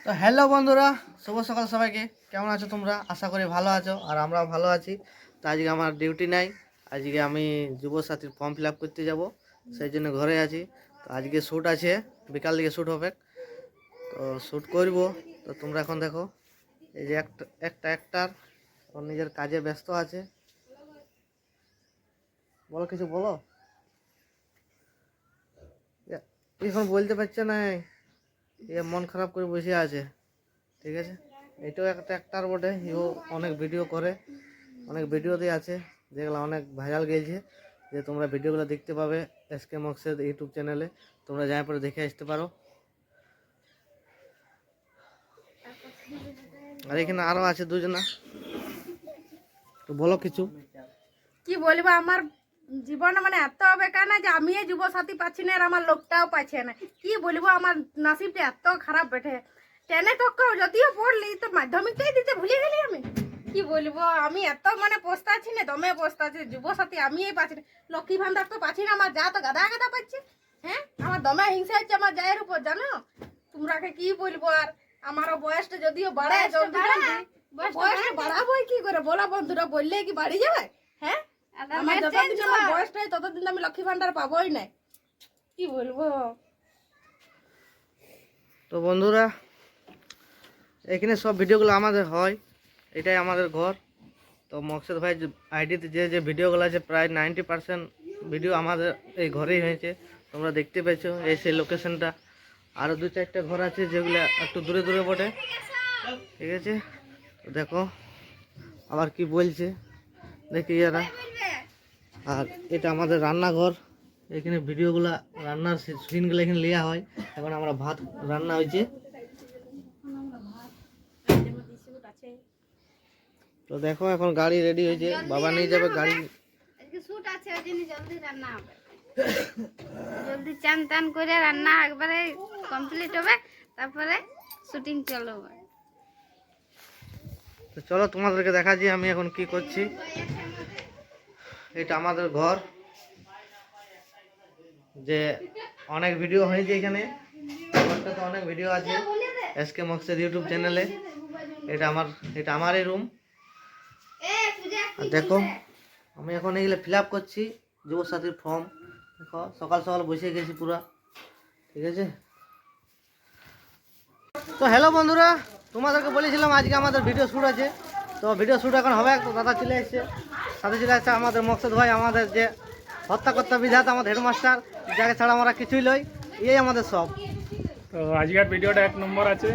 তো হ্যালো বন্ধুরা, শুভ সকাল সবাইকে। কেমন আছো তোমরা? আশা করি ভালো আছো, আর আমরাও ভালো আছি। তো আজকে আমার ডিউটি নাই, আজকে আমি যুবসাথীর ফর্ম ফিল আপ করতে যাব, সেই জন্য ঘরে আছি। তো আজকে শ্যুট আছে, বিকাল দিকে শ্যুট হবে, তো শ্যুট করব। তো তোমরা এখন দেখো, এই যে একটা অ্যাক্টার ওর নিজের কাজে ব্যস্ত আছে। বলো, কিছু বলো। এখন বলতে পারছে না, এ মন খারাপ করে বসে আছে, ঠিক আছে। এটাও একটা অ্যাক্টার বটে, এও অনেক ভিডিও করে, অনেক ভিডিওতে আছে, যেগুলো অনেক ভাইরাল গেছে। যে তোমরা ভিডিওগুলো দেখতে পাবে এসকে মকসেদ ইউটিউব চ্যানেলে, তোমরা যাই পরে দেখে আসতে পারো। আর এখানে আরও আছে দুজনা, তো বলো কিছু। কি বলবো, আমার জীবন মানে এত বেকার না যে আমি যুবসাথী পাচ্ছি না আর আমার লোকটাও পাচ্ছে না। কি বলবো, আমার নসিবটা এত খারাপ বেঠে। টেনে তো যদিও পড়লি, তো মাধ্যমিকটাই দিতে ভুলে গেলি আমি। কি বলবো, আমি এত মানে পস্তাচ্ছি না, দমে পস্তাচ্ছি। যুবসাথী আমি পাচ্ছি না, লক্ষ্মী ভান্ডার তো পাচ্ছি না, আমার যা তো গাদা গাদা পাচ্ছে। হ্যাঁ, আমার দমে হিংসা হচ্ছে আমার জায়ের উপর, জানো। তোমরাকে কি বলবো, আর আমারও বয়সটা যদিও বাড়ে জলদি জলদি, বয়সটা বাড়াবোই কি করে বলো বন্ধুরা, বললে কি বাড়ি যাবে? হ্যাঁ, আমার যতদিন আমার বয়সটাই ততদিন আমি লক্ষ্মী ভান্ডার পাবোই না। কি বলবো। তো বন্ধুরা, এখানে সব ভিডিওগুলো আমাদের হয়, এটাই আমাদের ঘর। তো মকসেদ ভাই আইডিতে যে যে ভিডিওগুলো আছে, প্রায় 90% ভিডিও আমাদের এই ঘরেই হয়েছে। তোমরা দেখতে পেয়েছো এই সেই লোকেশনটা। আরও দু চারটা ঘর আছে যেগুলো একটু দূরে দূরে বটে, ঠিক আছে। তো দেখো আবার কি বলছে দেখি এরা। আর এটা আমাদের রান্নাঘর, এখানে ভিডিওগুলা রান্নার সিনগুলো এখানে নেওয়া হয়। এখন আমরা ভাত রান্না হয়েছে, তো দেখো এখন গাড়ি রেডি হয়েছে, বাবা নিয়ে যাবে গাড়ি। আজকে শুট আছে, ওই জন্য জলদি রান্না হবে। জলদি চান টান করে রান্না একবারে কমপ্লিট হবে, তারপরে শুটিং চলবে। তো চলো তোমাদেরকে দেখাচ্ছি আমি এখন কি করছি। এটা আমাদের ঘর, যে অনেক ভিডিও হয়েছে এখানে, ঘরটা তো অনেক ভিডিও আছে এসকে মকসেদ ইউটিউব চ্যানেলে। এটা আমারই রুম। আর দেখো আমি এখন এগুলো ফিল আপ করছি, যুবসাথীর ফর্ম। দেখো সকাল সকাল বসে গেছি পুরা, ঠিক আছে। তো হ্যালো বন্ধুরা, তোমাদেরকে বলেছিলাম আজকে আমাদের ভিডিও শ্যুট আছে। তো ভিডিও শ্যুট এখন হবে, তো দাদা চলে এসছে, সাথে চলে আসছে আমাদের মকসেদ ভাই, আমাদের যে হত্যাকর্তা বিধাতা, আমাদের হেডমাস্টার, যাকে ছাড়া আমরা কিছুই লই, এই আমাদের সব। তো আজকের ভিডিওটা 1 নম্বর আছে,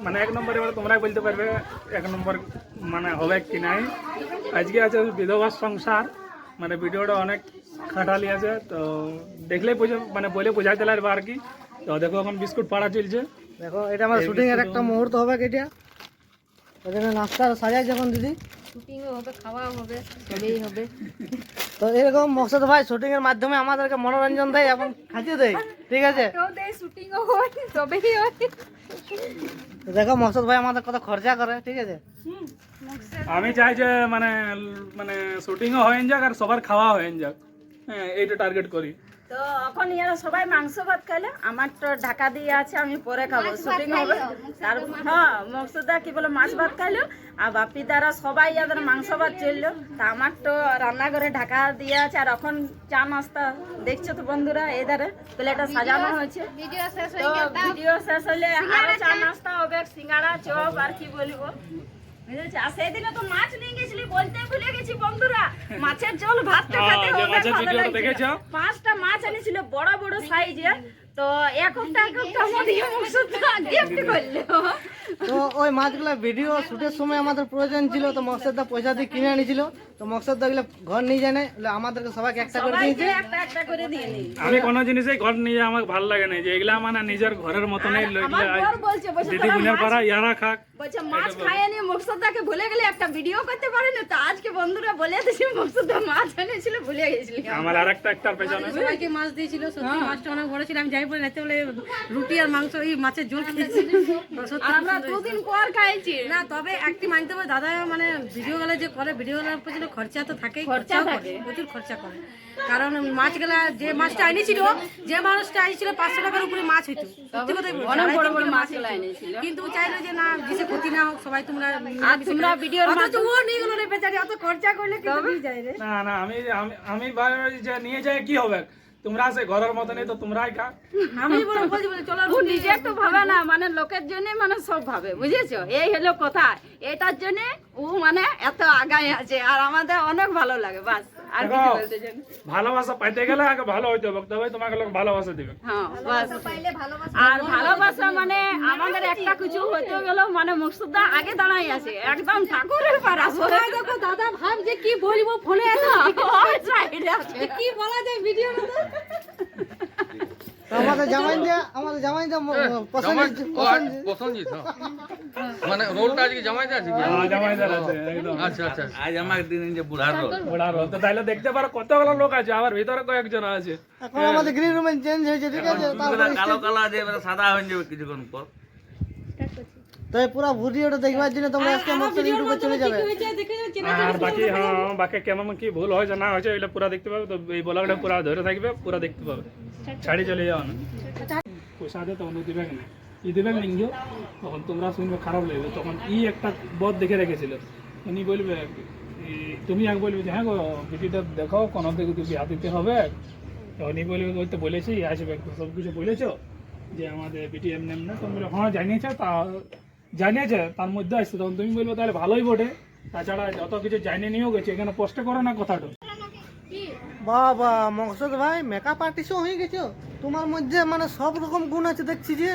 মানে 1 নম্বর এবার তোমরাই বলতে পারবে 1 নম্বর মানে হবে কি নাই। আজকে আছে বিধবা সংসার, মানে ভিডিওটা অনেক খাটালি আছে, তো দেখলেই মানে বলে বোঝাতে লাগবে আর কি। তো দেখো এখন বিস্কুট পাড়া চলছে। দেখো এটা আমার শুটিং এর একটা মুহূর্ত হবে, এটা ওখানে নাস্তা সাজাই যখন দিদি, শুটিংও হবে, খাওয়াও হবে, সবই হবে। তো এরকম মকসেদ ভাই শুটিং এর মাধ্যমে আমাদেরকে মনোরঞ্জন দেয় এবং খাইয়ে দেয়, ঠিক আছে। শুটিংও হয়, সবই হয়। তো দেখো মকসেদ ভাই আমাদের কত খরচা করে, ঠিক আছে। আমি চাই যে মানে মানে শুটিংও হয়ে যাক আর সবার খাওয়া হয়ে যাক, হ্যাঁ এইটা টার্গেট করি। তো এখন ইয়ারা সবাই মাংস ভাত খাইলে, আমার তো ঢাকা দিয়ে আছে, আমি পরে খাবো, শুটিং হবে। তার হ্যাঁ, মকসুদা কি বলে মাছ ভাত খাইলো, আর বাপি দ্বারা সবাই ইয়াদের মাংস ভাত চললো। তা আমার তো রান্নাঘরে ঢাকা দিয়ে আছে, আর এখন চা নাস্তা দেখছো তো বন্ধুরা, এধারে প্লেটটা সাজানো হয়েছে। ভিডিও শেষ তো হয়ে গেল, ভিডিও শেষ হলে আরো চা নাস্তা হবে, সিঙ্গাড়া চপ, আর কি বলবো। বুঝেছি। আর সেদিনে তো মাছ নিয়ে গেছিলি, বলতে ভুলে গেছি বন্ধুরা, মাছের ঝোল ভাতটা খেতে যে হবে, মাছের ভালো ভিডিওটা লাগছিল। দেখেছো? 5টা মাছ এনেছিল বড় বড় সাইজের, তো এক একটা মধ্যে মকসুদটা গিফট করলো। তো ওই মাছগুলা ভিডিও শুটের সময় আমাদের প্রয়োজন ছিল, তো মকসেদদা পয়সা দিয়ে কিনে আনিছিল। তো মকসেদদা এগুলো ঘর নিয়ে যায় না, আমাদেরকে সবাইকে একটা করে দিয়েছে। সবাইকে একটা একটা করে দিয়ে দিই। আমি কোনো জিনিসই ঘর নিয়ে আমার ভালো লাগে না, যে এগুলা মানে নিজের ঘরের মতনই আমার বর বলছে দিদি বোনের পাড়া ইয়ারা খাক। বলছে মাছ খাইয়ে নিয়ে মকসুদদাকে ভুলে গেলে, একটা ভিডিও করতে পারে না। তো আজকে বন্ধুরা বলে দিয়েছি মকসুদদা মাছ এনেছিল, ভুলে গেছিলি। আমার আরেকটা একটার পেছনে সবাইকে মাছ দিয়েছিল, সত্যি মাছটা অনেক বড় ছিল। আমি যাই পরে রাতে বলে রুটি আর মাংস, এই মাছের ঝোল খেয়েছি। সত্যি আর আমরা 2 দিন পর খাইছি না, তবে একটি মানতে হবে, দাদা মানে ভিডিও গেলে যে করে, ভিডিও গেলার পেছনে খরচা তো থাকেই, খরচা করে, প্রচুর খরচা করে। কারণ মাছ গেলা যে মাছটা এনেছিল, যে মানুষটা এনেছিল 500 টাকার উপরে মাছ হইতো, সত্যি কথাই বলছি, অনেক বড় বড় মাছ এনেছিল। কিন্তু চাইলো যে না বেশি ক্ষতি না হোক, সবাই তোমরা ভিডিওর মাধ্যমে ও নিয়ে গেল রে বেচারি, অত খরচা করলে কিন্তু দিয়ে যায় রে। না না, আমি আমি আমি ভাবি যে নিয়ে যায় কি হবে, তোমরা সে ঘরের মতনই তো তোমরাই খা। আমি বলছি চলো ও নিজে একটু ভাবে না, মানে লোকের জন্য মানে সব ভাবে, বুঝেছো? এই হলো কথা, এটার জন্য ও মানে এত আগায় আছে, আর আমাদের অনেক ভালো লাগে, বাস আর কিছু বলতে চাই না। ভালোবাসা পাইতে গেলে আগে ভালো হইতে হবে, তবে তোমাকে লোক ভালোবাসা দিবে। হ্যাঁ বাস। আর ভালোবাসা মানে আমাদের একটা কিছু হইতে গেল মানে মুকসুদা আগে দাঁড়াই আছে, একদম ঠাকুরের পাড়া সবাই দেখো দাদা ভাব যে কি বলবো, ফোনে আছে সাইডে আছে। কি বলা যায় ভিডিও তো আমাদের জামাই পছন্দ মানে রোলটা আজকে জামাইতে আছে কি? হ্যাঁ, জামাইদার আছে একদম। আচ্ছা আচ্ছা, আজ আমার দিন যে বুড়ার রোল। বড় রোল তো তাইলে দেখতে পারো কতগুলো লোক আছে, আবার ভিতরে কয়েকজন আছে। এখন আমাদের গ্রিন রুমে চেঞ্জ হয়েছে, ঠিক আছে? তারপরে কালো কালো আছে, এবারে সাদা হয়ে যাবে কিছুক্ষণ পর। তো এই পুরো ভিডিওটা দেখবার জন্য তোমরা আজকে মকসেদ ইউটিউবে চলে যাবে। আর বাকি বাকি কেমন কি ভুল হয়েছে না হয়েছে এগুলো পুরো দেখতে পাবে। তো এই ব্লগটা পুরো ধরে থাকবে, পুরো দেখতে পাবে, ছাড়ি চলে যাও না। পোষাতে তখন দিবে না, ই দিবে নিঙ্গো, তখন তোমরা শুনবে খারাপ লাগবে। তখন ই একটা বদ দেখে রেখেছিল, উনি বলবে তুমি এক বলবে যে হ্যাঁ গো ভিডিওটা দেখো, কোনো দিকে বিয়া দিতে হবে। তখন ই বলবে ওই তো বলেছি আসবে, সব কিছু বলেছো যে আমাদের বিটি এমনি এমনি। তখন বলে হ্যাঁ জানিয়েছে, তা জানিয়েছে তার মধ্যে আসছে। তখন তুমি বলবে তাহলে ভালোই বটে, তাছাড়া যত কিছু জানিয়ে নিয়েও গেছে, এখানে পোস্টে করো না কথাটা। বাবা মকসুদ ভাই মেকআপ আর্টিস্টও হয়ে গেছো, তোমার মধ্যে মানে সব রকম গুণ আছে দেখছি যে।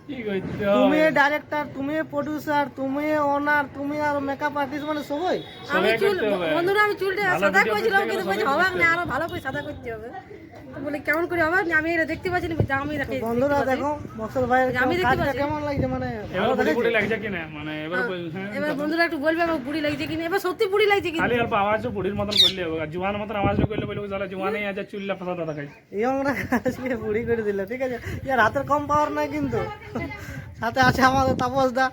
কি করতে তুমি হবে? ডাইরেক্টর, তুমি প্রডিউসার, তুমি ওনার, তুমি আর মেকআপ আর্টিস্ট, মানে সবাই। আমি সবাই চুল করতে হবে। বন্ধুরা আমি চুলটা ভালো সাদা video করেছিলাম, করতে কিন্তু গেলে বলছি সবাই হবে না, আরো ভালো করে সাদা করতে হবে। তো বলে কেমন করে হবে না, আমি এটা দেখতে পাচ্ছি না, আমি দেখি বন্ধুরা দেখো মকসুদ ভাইয়ের আমি দেখতে কাজটা পাচ্ছি। কেমন লাগছে, মানে এবার বুড়ি বুড়ি লাগছে কিনা, মানে এবার হ্যাঁ, এবার বন্ধুরা একটু বলবে আমার বুড়ি লাগছে কিনা, এবার সত্যি বুড়ি লাগছে কিনা। খালি অল্প আওয়াজও বুড়ির মতন করলে হবে, আর জুয়ান মতন আওয়াজও করলে বলবো তাহলে জুয়ানেই আছে, চুল্লা ফাঁসা দাদা খাই। ইয়ংরা আজকে বুড়ি করে দিল, ঠিক আছে? ইয়ার হাতের কম পাওয়ার নাই কিন্তু, সাথে আছে আমাদের তাপস দা,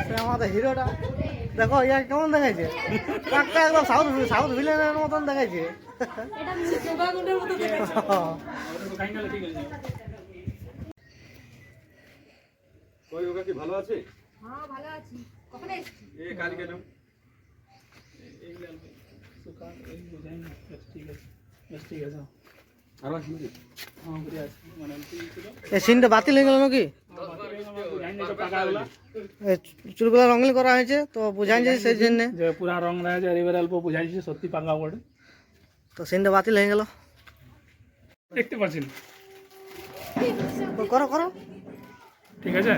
সে আমাদের হিরোটা। দেখো ইয়ার কেমন দেখাইছে, কাকটা একদম সাউথ ভিলেনের মতন দেখাইছে। খাই গেলে ঠিক আছে। কই ওকা কি ভালো আছে? হ্যাঁ ভালো আছি। কখন এসেছিস? এ কাল কেন? ঠিক আছে, বেশ ঠিক আছে। আর আছে নাকি? হ্যাঁ ঘুরে আসি, মানে ঠিক ছিল। এই সিনটা বাতিল হয়ে গেল নাকি? চুলগুলা রঙিন করা হয়েছে তো বুঝাই যায় সেই জন্য, যে পুরা রং রয়েছে, এবার অল্প বুঝাইছে সত্যি পাঙ্গা পড়ে। তো সিনটা বাতিল হয়ে গেল। দেখতে পাচ্ছি না, তো করো করো, ঠিক আছে।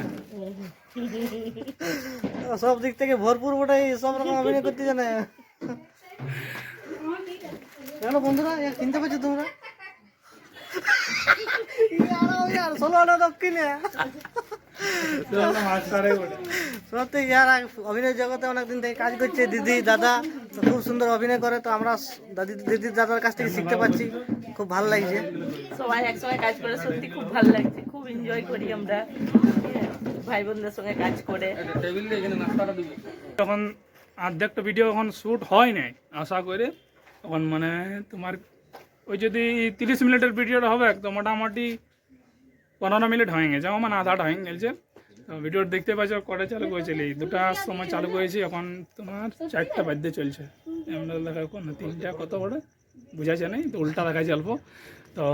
সব দিক থেকে ভরপুর বটে, সব রকম অভিনয় করতে জানে। কেন বন্ধুরা চিনতে পারছো তোমরা? ষোলো আনা দক্ষিণে মাস্টারে বটে। সত্যি ইয়ার অভিনয় জগতে অনেকদিন থেকে কাজ করছে দিদি দাদা, তো খুব সুন্দর অভিনয় করে। তো আমরা দিদি দাদার কাছ থেকে শিখতে পারছি, খুব ভালো লাগছে। সবাই একসঙ্গে কাজ করে সত্যি খুব ভালো লাগছে, খুব এনজয় করি আমরা ভাই বোনদের সঙ্গে কাজ করে। টেবিল দিয়ে এখানে নাস্তাটা দিবি। তখন অর্ধেকটা ভিডিও এখন শ্যুট হয় নাই আশা করে, তখন মানে তোমার ওই যদি 30 মিনিটের ভিডিওটা হবে তো মোটামুটি 15 মিনিট হয়ে গেছে, মানে আধাটা হয়ে গেছে। তো ভিডিও দেখতে পাচ্ছ কটা চালু করেছিল, 2টার সময় চালু করেছি, এখন তোমার 4টা বাজতে চলছে। এমন দেখা কোন 3টা কত বড় বুঝাচ্ছে নাই, তো উল্টা দেখাচ্ছে অল্প। তো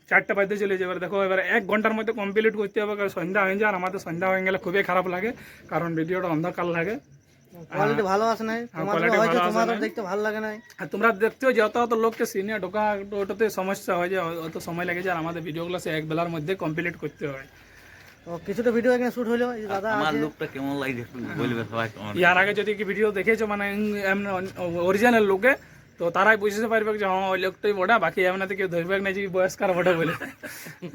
4টা বাজতে চলেছে। এবার দেখো এবার 1 ঘন্টার মধ্যে কমপ্লিট করতে হবে, কারণ সন্ধ্যা হয়ে যায়। আর আমাদের সন্ধ্যা হয়ে গেলে খুবই খারাপ লাগে, কারণ ভিডিওটা অন্ধকার লাগে, কোয়ালিটি ভালো আসে নাই, তোমাদের quality হয়তো ভালো আসে তোমাদের নাই। দেখতে ভালো লাগে নাই। আর তোমরা দেখছো যে অত অত লোককে সিনে ঢোকা, ওটাতে সমস্যা হয় যে অত সময় লাগে যায়। আর আমাদের ভিডিওগুলো সে এক বেলার মধ্যে কমপ্লিট করতে হয়। তো কিছুটা ভিডিও এখানে শুট হলো, এই যে দাদা আমার আছে। লোকটা কেমন লাগছে একটু বলবে সবাই কেমন। ইয়ার আগে যদি কি ভিডিও দেখেছো মানে অরিজিনাল লোকে, তো তারাই বুঝতে পারবে যে হ্যাঁ ওই লোকটাই বড়া, বাকি এমনিতে কেউ ধরবে না যে বয়স্কার বড়া বলে।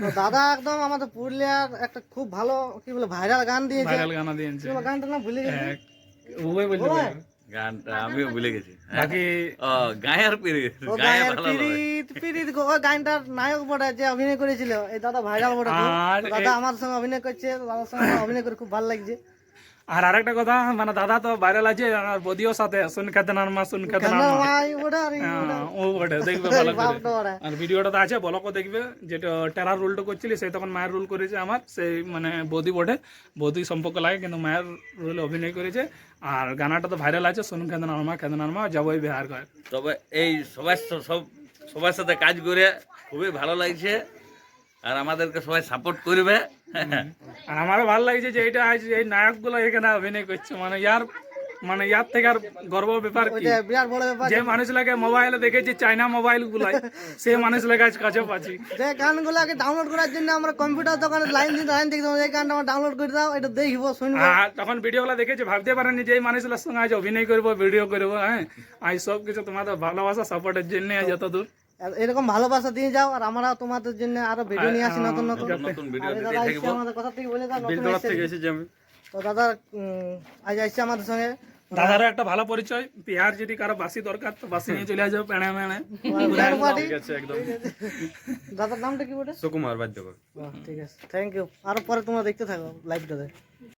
তো দাদা একদম আমাদের পুরুলিয়ার একটা খুব ভালো কি বলে ভাইরাল গান দিয়েছে। ভাইরাল গানা দিয়েছে, কি বলে গানটার নাম ভুলে গেছি। ওই বলতে পারবে। গানটা আমিও ভুলে গেছি। বাকি ও গায়ের পিড়ি, ও গায়ে গায়ের ভালো লাগে। পিরিত পিরিত ওই গানটার নায়ক বটে যে অভিনয় করেছিল, এই দাদা ভাইরাল বটে খুব। আর তো দাদা আমার সঙ্গে অভিনয় করছে, তো দাদার সঙ্গে আমার অভিনয় করে খুব ভালো লাগছে। আর আরেকটা কথা, মানে দাদা তো ভাইরাল আছে, আর বদিও সাথে শুন খেতে নামা শুন খেতে নামা, ও বটে দেখবে ভালো করে। আর ভিডিওটা তো আছে, বলকও দেখবে, যেটা টেরার রুলটা করছিলি সেই তখন মায়ের রোল করেছে আমার, সেই মানে বদি বটে, বদি সম্পর্ক লাগে কিন্তু মায়ের রোলে অভিনয় করেছে। আর গানাটা তো ভাইরাল আছে, শুন খেতে নামা যাবোই বিহার করে। তবে এই সবার সাথে কাজ করে খুবই ভালো লাগছে, আর আমাদেরকে সবাই সাপোর্ট করবে। আর আমারও ভালো লাগছে যে এইটা আজ এই নায়কগুলো এখানে অভিনয় করছে, মানে ইয়ার থেকে আর গর্ব ব্যাপার কি, বিরাট বড় ব্যাপার। যে মানুষগুলাকে মোবাইলে দেখেছি চাইনা মোবাইল গুলাই, সেই মানুষগুলাকে আজ কাছে পাচ্ছি। যে গানগুলোকে ডাউনলোড করার জন্য আমরা কম্পিউটার দোকানে লাইন দেখতাম, এই গানটা আমার ডাউনলোড করে দাও, এটা দেখবো শুনবো। আর তখন ভিডিওগুলো দেখেছি ভাবতে পারেনি যে এই মানুষগুলোর সঙ্গে আজ অভিনয় করবো, ভিডিও করবো। হ্যাঁ, আজ সব কিছু তোমাদের ভালোবাসা সাপোর্টের জন্য যত দূর। আর এরকম ভালোবাসা দিয়ে যাও, আর আমরা তোমাদের জন্য আরো ভিডিও নিয়ে আসি নতুন নতুন। নতুন ভিডিও আর দিতে দাদা থাকবো। এসছে আমাদের কথা থেকে বলে দাও, নতুন এসছে। এসেছি আমি। তো দাদা আজ আসছে আমাদের সঙ্গে। দাদারও একটা ভালো পরিচয়, বিহার যদি কারো বাসি দরকার তো বাসি নিয়ে চলে আসবে পেড়ে মেড়ে। ঠিক আছে, একদম। দাদার নামটা কি বলে? সুকুমার বাদ্যকর। ঠিক আছে, থ্যাংক ইউ। আরো পরে তোমরা দেখতে থাকো লাইভটাতে।